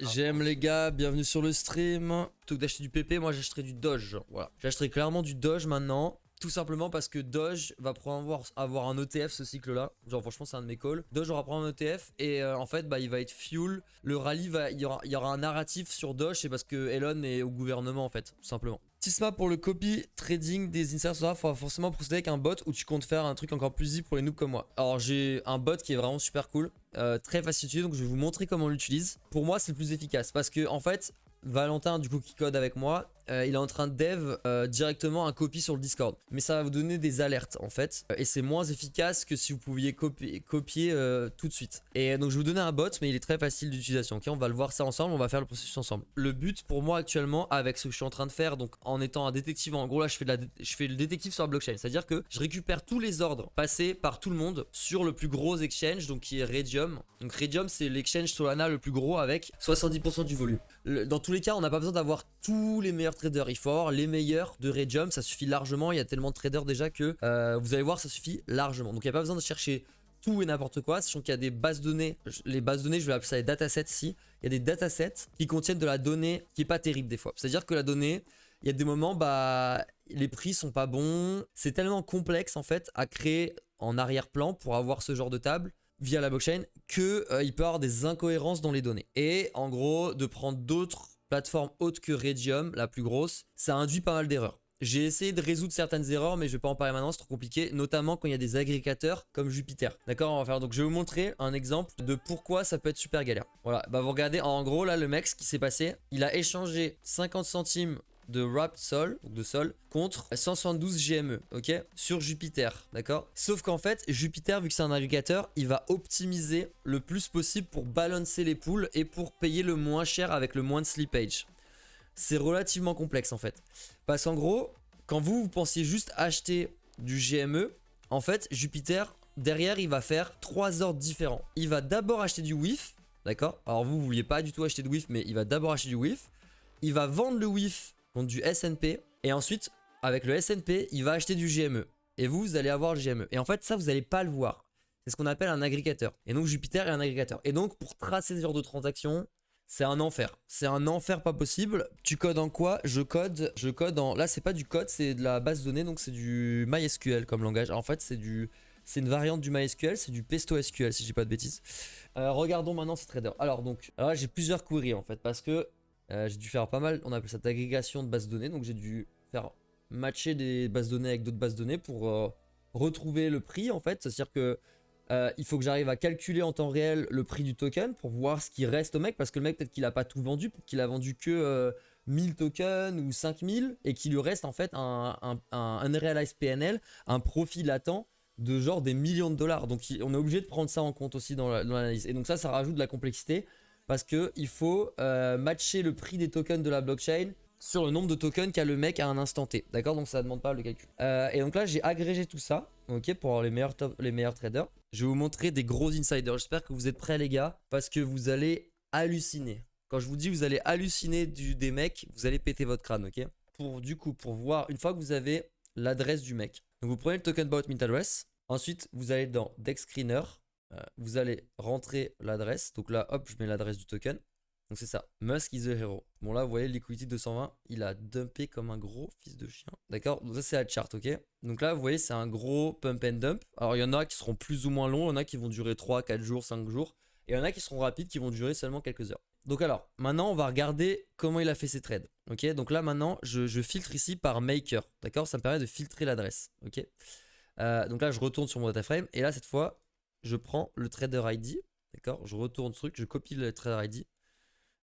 J'aime les gars, bienvenue sur le stream. Plutôt que d'acheter du PP, moi j'achèterai du Doge. Voilà, j'achèterai clairement du Doge maintenant. Tout simplement parce que Doge va probablement avoir un ETF ce cycle là. Genre franchement c'est un de mes calls. Doge aura probablement un ETF et en fait bah il va être fuel. Le rallye il y aura un narratif sur Doge, c'est parce que Elon est au gouvernement en fait, tout simplement. Tisma pour le copy trading des inserts, il faut forcément procéder avec un bot ou tu comptes faire un truc encore plus easy pour les noobs comme moi. Alors j'ai un bot qui est vraiment super cool, très facile à utiliser, donc je vais vous montrer comment on l'utilise. Pour moi c'est le plus efficace parce que en fait Valentin du coup qui code avec moi, il est en train de dev directement un copy sur le Discord. Mais ça va vous donner des alertes en fait. Et c'est moins efficace que si vous pouviez copier tout de suite. Et donc je vais vous donner un bot mais il est très facile d'utilisation. Ok, on va le voir ça ensemble, on va faire le processus ensemble. Le but pour moi actuellement avec ce que je suis en train de faire, donc en étant un détective, en gros là je fais le détective sur la blockchain. C'est-à-dire que je récupère tous les ordres passés par tout le monde sur le plus gros exchange, donc qui est Redium. Donc Redium c'est l'exchange Solana le plus gros avec 70% du volume. Dans tous les cas, on n'a pas besoin d'avoir tous les meilleurs traders. Il faut avoir les meilleurs de Redium. Ça suffit largement. Il y a tellement de traders déjà que vous allez voir, ça suffit largement. Donc il n'y a pas besoin de chercher tout et n'importe quoi. Sachant qu'il y a des bases données. Les bases données, je vais appeler ça des datasets ici. Il y a des datasets qui contiennent de la donnée qui n'est pas terrible des fois. C'est-à-dire que la donnée, il y a des moments, bah, les prix sont pas bons. C'est tellement complexe en fait à créer en arrière-plan pour avoir ce genre de table via la blockchain que il peut y avoir des incohérences dans les données. Et en gros, de prendre d'autres plateformes autres que Redium, la plus grosse, ça induit pas mal d'erreurs. J'ai essayé de résoudre certaines erreurs, mais je vais pas en parler maintenant, c'est trop compliqué, notamment quand il y a des agrégateurs comme Jupiter. D'accord, on va faire. Donc, je vais vous montrer un exemple de pourquoi ça peut être super galère. Voilà, bah vous regardez, en gros, là, le mec, ce qui s'est passé, il a échangé 50 centimes de Wrapped Sol, donc de Sol, contre 172 GME, ok, sur Jupiter, d'accord. Sauf qu'en fait, Jupiter, vu que c'est un agrégateur, il va optimiser le plus possible pour balancer les pools et pour payer le moins cher avec le moins de slippage. C'est relativement complexe en fait. Parce qu'en gros, quand vous pensiez juste acheter du GME, en fait, Jupiter, derrière, il va faire 3 ordres différents. Il va d'abord acheter du WIF, d'accord. Alors vous vouliez pas du tout acheter de WIF, mais il va d'abord acheter du WIF. Il va vendre le WIF contre du SNP. Et ensuite, avec le SNP, il va acheter du GME. Et vous allez avoir le GME. Et en fait, ça, vous n'allez pas le voir. C'est ce qu'on appelle un agrégateur. Et donc, Jupiter est un agrégateur. Et donc, pour tracer ce genre de transactions, c'est un enfer. C'est un enfer pas possible. Tu codes en quoi? Je code en... Là, c'est pas du code, c'est de la base de données. Donc, c'est du MySQL comme langage. Alors, en fait, c'est une variante du MySQL. C'est du PestoSQL, si je dis pas de bêtises. Regardons maintenant ces traders. Alors, j'ai plusieurs queries, en fait, parce que j'ai dû faire pas mal, on appelle ça d'agrégation de bases de données, donc j'ai dû faire matcher des bases de données avec d'autres bases de données pour retrouver le prix en fait. C'est-à-dire que il faut que j'arrive à calculer en temps réel le prix du token pour voir ce qui reste au mec, parce que le mec peut-être qu'il a pas tout vendu, peut-être qu'il a vendu que 1000 tokens ou 5000 et qu'il lui reste en fait un unrealized PNL, un profit latent de genre des millions de dollars. Donc on est obligé de prendre ça en compte aussi dans l'analyse. Et donc ça rajoute de la complexité. Parce qu'il faut matcher le prix des tokens de la blockchain sur le nombre de tokens qu'a le mec à un instant T. D'accord, donc ça ne demande pas le calcul. Et donc là, j'ai agrégé tout ça, ok, pour avoir les meilleurs traders. Je vais vous montrer des gros insiders. J'espère que vous êtes prêts, les gars, parce que vous allez halluciner. Quand je vous dis vous allez halluciner des mecs, vous allez péter votre crâne, ok. Pour voir, une fois que vous avez l'adresse du mec, donc vous prenez le token bot mint address. Ensuite, vous allez dans Dex Screener. Vous allez rentrer l'adresse. Donc là, hop, je mets l'adresse du token. Donc c'est ça. Musk is the hero. Bon là, vous voyez, liquidity 220, il a dumpé comme un gros fils de chien. D'accord. Donc ça, c'est la chart, ok. Donc là, vous voyez, c'est un gros pump and dump. Alors, il y en a qui seront plus ou moins longs. Il y en a qui vont durer 3, 4 jours, 5 jours. Et il y en a qui seront rapides, qui vont durer seulement quelques heures. Donc alors, maintenant, on va regarder comment il a fait ses trades. Ok. Donc là, maintenant, je filtre ici par maker. D'accord. Ça me permet de filtrer l'adresse. Ok. Donc là, je retourne sur mon data frame. Et là, cette fois, je prends le trader ID, d'accord, je retourne ce truc, je copie le trader ID,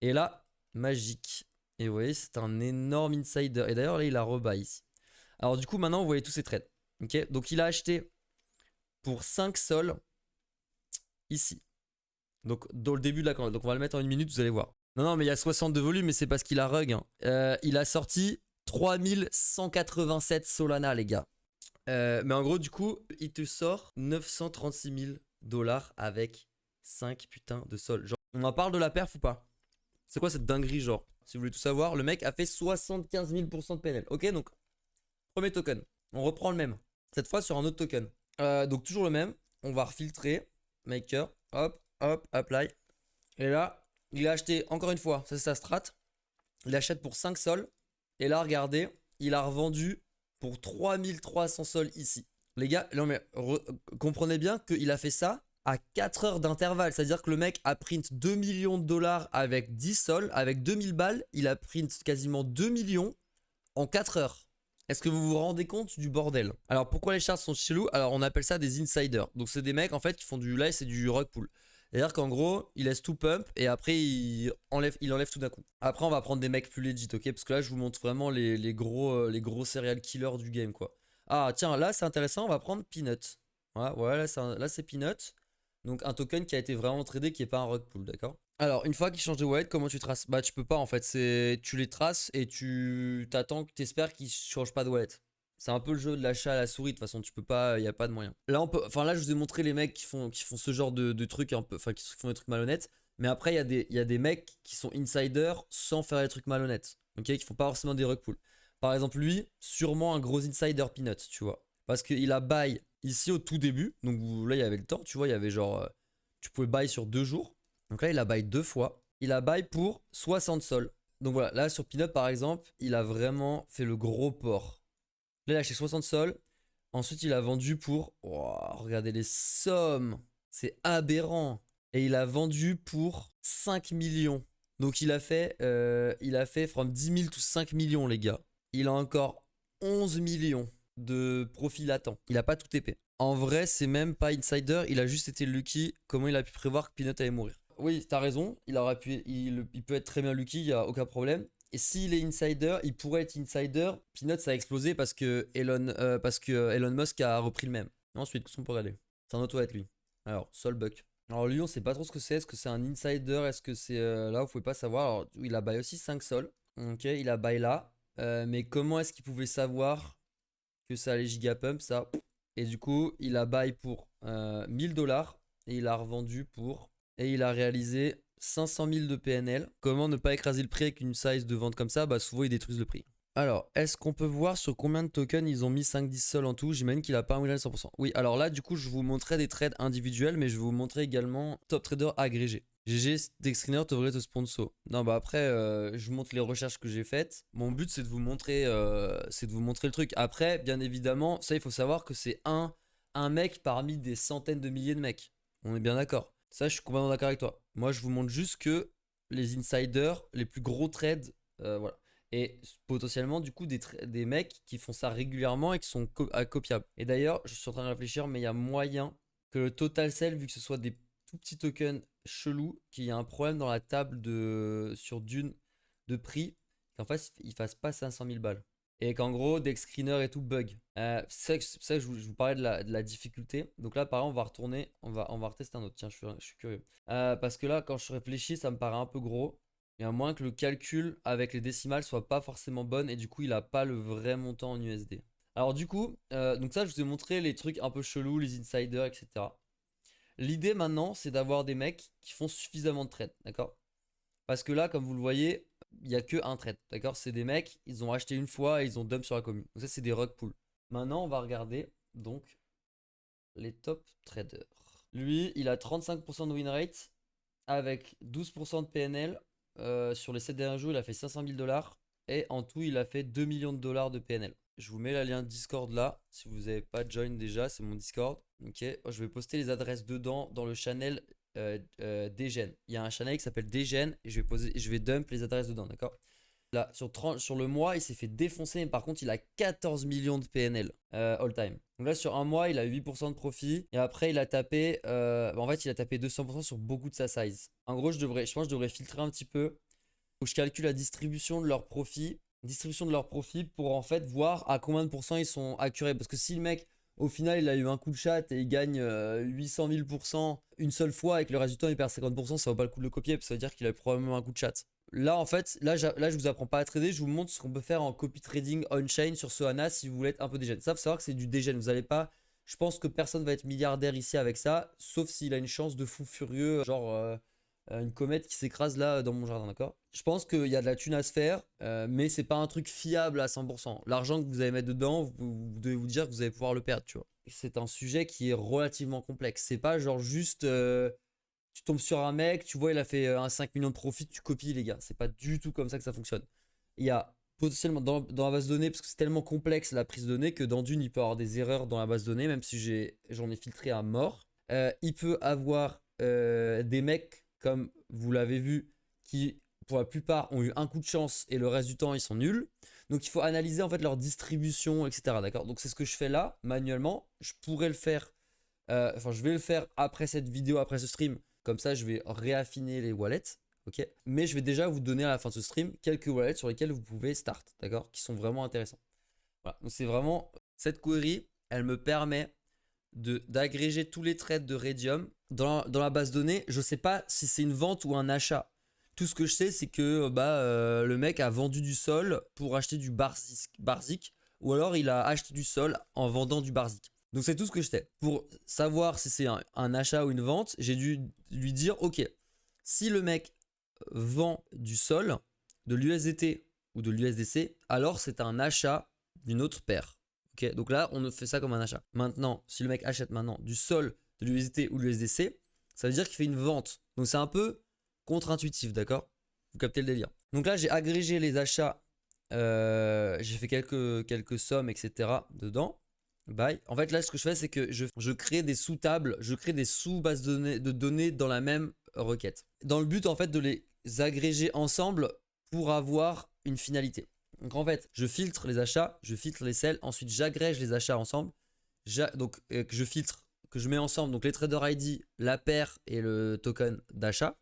et là, magique. Et vous voyez, c'est un énorme insider. Et d'ailleurs, là, il a rebuy ici. Alors du coup, maintenant, vous voyez tous ces trades. Ok, donc il a acheté pour 5 sols ici. Donc dans le début de la candidate. Donc on va le mettre en une minute, vous allez voir. Non, mais il y a 60 de volume, mais c'est parce qu'il a rug. Hein. Il a sorti 3187 Solana, les gars. Mais en gros, du coup, il te sort 936 000 dollars avec 5 putains de sols. Genre, on en parle de la perf ou pas? C'est quoi cette dinguerie, genre? Si vous voulez tout savoir, le mec a fait 75 000% de PNL. Ok, donc, premier token. On reprend le même. Cette fois sur un autre token. Donc, toujours le même. On va refiltrer. Maker. Hop, hop, apply. Et là, Il a acheté, encore une fois, ça c'est sa strat. Il achète pour 5 sols. Et là, regardez, il a revendu pour 3300 sols ici. Les gars, non mais comprenez bien qu'il a fait ça à 4 heures d'intervalle. C'est-à-dire que le mec a print 2 millions de dollars avec 10 sols. Avec 2000 balles, il a print quasiment 2 millions en 4 heures. Est-ce que vous vous rendez compte du bordel? Alors pourquoi les charts sont chelous? Alors on appelle ça des insiders. Donc c'est des mecs en fait qui font du live, c'est du rug pull. C'est-à-dire qu'en gros, il laisse tout pump et après il enlève tout d'un coup. Après on va prendre des mecs plus legit, ok? Parce que là je vous montre vraiment les gros serial killers du game quoi. Ah tiens, là c'est intéressant, on va prendre Peanut. Voilà, là c'est Peanut. Donc un token qui a été vraiment tradé qui est pas un rug pull, d'accord? Alors, une fois qu'ils changent de wallet, comment tu traces? Bah, tu peux pas en fait. Tu les traces et tu t'attends, t'espères qu'ils changent pas de wallet. C'est un peu le jeu de l'achat à la souris. De toute façon, tu peux pas, il y a pas de moyen. Là, enfin là, je vous ai montré les mecs qui font ce genre de trucs un peu, enfin qui font des trucs malhonnêtes. Mais après, il y a des mecs qui sont insiders sans faire des trucs malhonnêtes. Ok, qui font pas forcément des rug pulls. Par exemple, lui, sûrement un gros insider Peanut, tu vois, parce qu'il a buy ici au tout début. Donc là, il y avait le temps, tu vois, il y avait genre, tu pouvais buy sur 2 jours. Donc là, il a buy 2 fois. Il a buy pour 60 sols. Donc voilà, là sur Peanut par exemple, il a vraiment fait le gros port. Là, il a acheté 60 sols. Ensuite, il a vendu pour... Oh, regardez les sommes. C'est aberrant. Et il a vendu pour 5 millions. Donc il a fait from 10 000 to 5 millions les gars. Il a encore 11 millions de profit latent. Il a pas tout TP. En vrai, c'est même pas insider, il a juste été lucky. Comment il a pu prévoir que Peanut allait mourir? Oui, t'as raison, il peut être très bien lucky, il n'y a aucun problème. Et s'il est insider, il pourrait être insider. Peanut, ça a explosé parce que Elon Musk a repris le même. Ensuite, qu'est-ce qu'on peut regarder? C'est un auto-être lui. Alors, Solbuck. Alors lui, on sait pas trop ce que c'est. Est-ce que c'est un insider? Est-ce que c'est... là, vous pouvez pas savoir. Alors, il a buy aussi 5 sols. Ok, il a buy là. Mais comment est-ce qu'il pouvait savoir que ça allait gigapump ça? Et du coup, il a buy pour 1000 dollars et il a revendu pour... Et il a réalisé 500 000 de PNL. Comment ne pas écraser le prix avec une size de vente comme ça? Bah souvent ils détruisent le prix. Alors, est-ce qu'on peut voir sur combien de tokens ils ont mis 5-10 sols en tout? J'imagine qu'il a pas un win 100%. Oui, alors là, du coup, je vous montrais des trades individuels, mais je vais vous montrer également top trader agrégé. GG, Dextriner devrait te sponsor. Non, bah après, je vous montre les recherches que j'ai faites. Mon but, c'est de vous montrer, le truc. Après, bien évidemment, ça, il faut savoir que c'est un mec parmi des centaines de milliers de mecs. On est bien d'accord. Ça, je suis complètement d'accord avec toi. Moi, je vous montre juste que les insiders, les plus gros trades, voilà. Et potentiellement, du coup, des mecs qui font ça régulièrement et qui sont copiables. Et d'ailleurs, je suis en train de réfléchir, mais il y a moyen que le total sell, vu que ce soit des tout petits tokens chelous, qu'il y a un problème dans la table sur Dune de prix, qu'en fait, il fasse pas 500 000 balles. Et qu'en gros, Dex Screener et tout bug. C'est ça que je vous parlais de la difficulté. Donc là, pareil, on va retourner, on va retester un autre. Tiens, je suis curieux. Parce que là, quand je réfléchis, ça me paraît un peu gros. Et à moins que le calcul avec les décimales soit pas forcément bonne et du coup, il a pas le vrai montant en USD. Alors du coup, donc ça, je vous ai montré les trucs un peu chelous, les insiders, etc. L'idée maintenant, c'est d'avoir des mecs qui font suffisamment de trades, d'accord? Parce que là, comme vous le voyez, il n'y a que un trade, d'accord? C'est des mecs, ils ont acheté une fois et ils ont dump sur la commune. Donc ça, c'est des rug pools. Maintenant, on va regarder donc les top traders. Lui, il a 35% de win rate avec 12% de PNL. Sur les 7 derniers jours, il a fait 500 000 dollars. Et en tout, il a fait 2 millions de dollars de PNL. Je vous mets le lien Discord là. Si vous n'avez pas join déjà, c'est mon Discord. Ok, je vais poster les adresses dedans dans le channel Degen. Il y a un channel qui s'appelle Degen et je vais dump les adresses dedans, d'accord? Là, sur le mois, il s'est fait défoncer, mais par contre, il a 14 millions de PNL all time. Donc là, sur un mois, il a 8% de profit. Et après, il a tapé, en fait, il a tapé 200% sur beaucoup de sa size. En gros, je pense que je devrais filtrer un petit peu. Où je calcule la distribution de leurs profits. Distribution de leurs profits pour en fait voir à combien de pourcents ils sont accurés. Parce que si le mec, au final, il a eu un coup de chat et il gagne 800 000% une seule fois et que le résultat il perd 50%, ça vaut pas le coup de le copier. Parce que ça veut dire qu'il a probablement un coup de chat. Là, en fait, là, je vous apprends pas à trader. Je vous montre ce qu'on peut faire en copy trading on-chain sur Solana si vous voulez être un peu dégène. Ça, faut savoir que c'est du dégène. Vous allez pas. Je pense que personne va être milliardaire ici avec ça, sauf s'il a une chance de fou furieux, genre une comète qui s'écrase là dans mon jardin, d'accord? Je pense qu'il y a de la thune à se faire, mais c'est pas un truc fiable à 100%. L'argent que vous allez mettre dedans, vous devez vous dire que vous allez pouvoir le perdre, tu vois. C'est un sujet qui est relativement complexe. C'est pas genre juste tu tombes sur un mec, tu vois, il a fait un 5 millions de profit, tu copies, les gars. C'est pas du tout comme ça que ça fonctionne. Il y a potentiellement dans la base de données, parce que c'est tellement complexe la prise de données, que dans d'une, il peut avoir des erreurs dans la base de données, même si j'en ai filtré à mort. Il peut avoir des mecs, comme vous l'avez vu, qui pour la plupart ont eu un coup de chance et le reste du temps ils sont nuls. Donc il faut analyser en fait leur distribution, etc. D'accord. Donc c'est ce que je fais là manuellement. Je pourrais le faire, enfin je vais le faire après cette vidéo, après ce stream. Comme ça je vais réaffiner les wallets. Ok. Mais je vais déjà vous donner à la fin de ce stream quelques wallets sur lesquels vous pouvez start, d'accord, qui sont vraiment intéressants. Voilà. Donc c'est vraiment cette query, elle me permet d'agréger tous les trades de Raydium dans la base de données. Je sais pas si c'est une vente ou un achat. Tout ce que je sais, c'est que le mec a vendu du sol pour acheter du Barzik, ou alors il a acheté du sol en vendant du Barzik. Donc c'est tout ce que je sais. Pour savoir si c'est un achat ou une vente, j'ai dû lui dire, ok, si le mec vend du sol, de l'USDT ou de l'USDC, alors c'est un achat d'une autre paire. Okay, donc là, on fait ça comme un achat. Maintenant, si le mec achète maintenant du sol, de l'USDT ou de l'USDC, ça veut dire qu'il fait une vente. Donc c'est un peu contre-intuitif, d'accord? Vous captez le délire. Donc là, j'ai agrégé les achats. J'ai fait quelques sommes, etc. dedans. Bye. En fait, là, ce que je fais, c'est que je crée des sous-tables, je crée des sous-bases de données dans la même requête. Dans le but, en fait, de les agréger ensemble pour avoir une finalité. Donc en fait, je filtre les achats, je filtre les sells, ensuite j'agrège les achats ensemble. Donc que je filtre, que je mets ensemble, donc les trader ID, la paire et le token d'achat.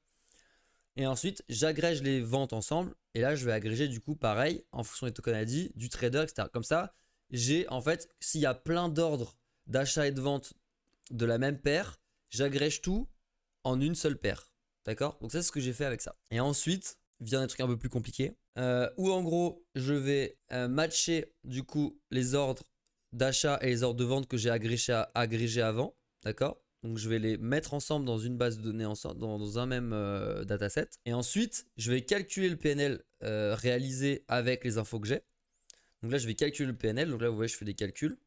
Et ensuite, j'agrège les ventes ensemble. Et là, je vais agréger du coup pareil en fonction des tokens ID, du trader, etc. Comme ça, j'ai en fait, s'il y a plein d'ordres d'achat et de vente de la même paire, j'agrège tout en une seule paire. D'accord? Donc ça, c'est ce que j'ai fait avec ça. Et ensuite, vient des trucs un peu plus compliqués. Où en gros, je vais matcher du coup les ordres d'achat et les ordres de vente que j'ai agrégés avant. D'accord? Donc je vais les mettre ensemble dans une base de données, dans un même dataset. Et ensuite, je vais calculer le PNL réalisé avec les infos que j'ai. Donc là, je vais calculer le PNL. Donc là, vous voyez, je fais des calculs.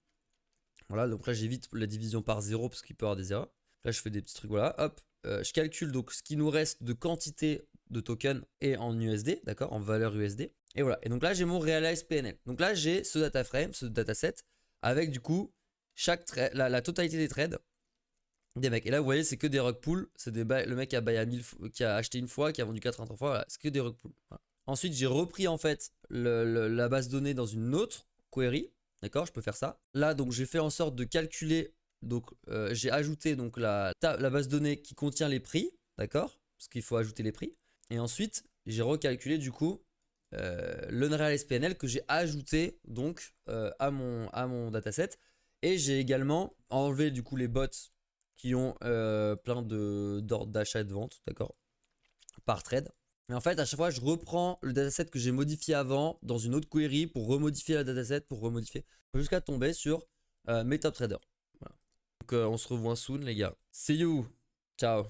Voilà, donc là, j'évite la division par 0 parce qu'il peut y avoir des erreurs. Là, je fais des petits trucs, voilà, hop. Je calcule donc ce qui nous reste de quantité de tokens et en USD, d'accord, en valeur USD. Et voilà. Et donc là, j'ai mon Realize PNL. Donc là, j'ai ce data frame, ce dataset, avec du coup la totalité des trades des mecs. Et là, vous voyez, c'est que des rug pools. C'est le mec qui a acheté une fois, qui a vendu 80 fois. Voilà, c'est que des rug pools. Voilà. Ensuite, j'ai repris en fait la base de données dans une autre query. D'accord, je peux faire ça. Là, donc, j'ai fait en sorte de calculer. Donc, j'ai ajouté donc la base de données qui contient les prix. D'accord, parce qu'il faut ajouter les prix. Et ensuite, j'ai recalculé du coup l'Unreal PNL que j'ai ajouté donc à mon dataset. Et j'ai également enlevé du coup les bots qui ont plein d'ordres d'achat et de vente, d'accord, par trade. Et en fait, à chaque fois, je reprends le dataset que j'ai modifié avant dans une autre query pour remodifier la dataset, pour remodifier, jusqu'à tomber sur mes top traders. Voilà. Donc, on se revoit soon, les gars. See you. Ciao.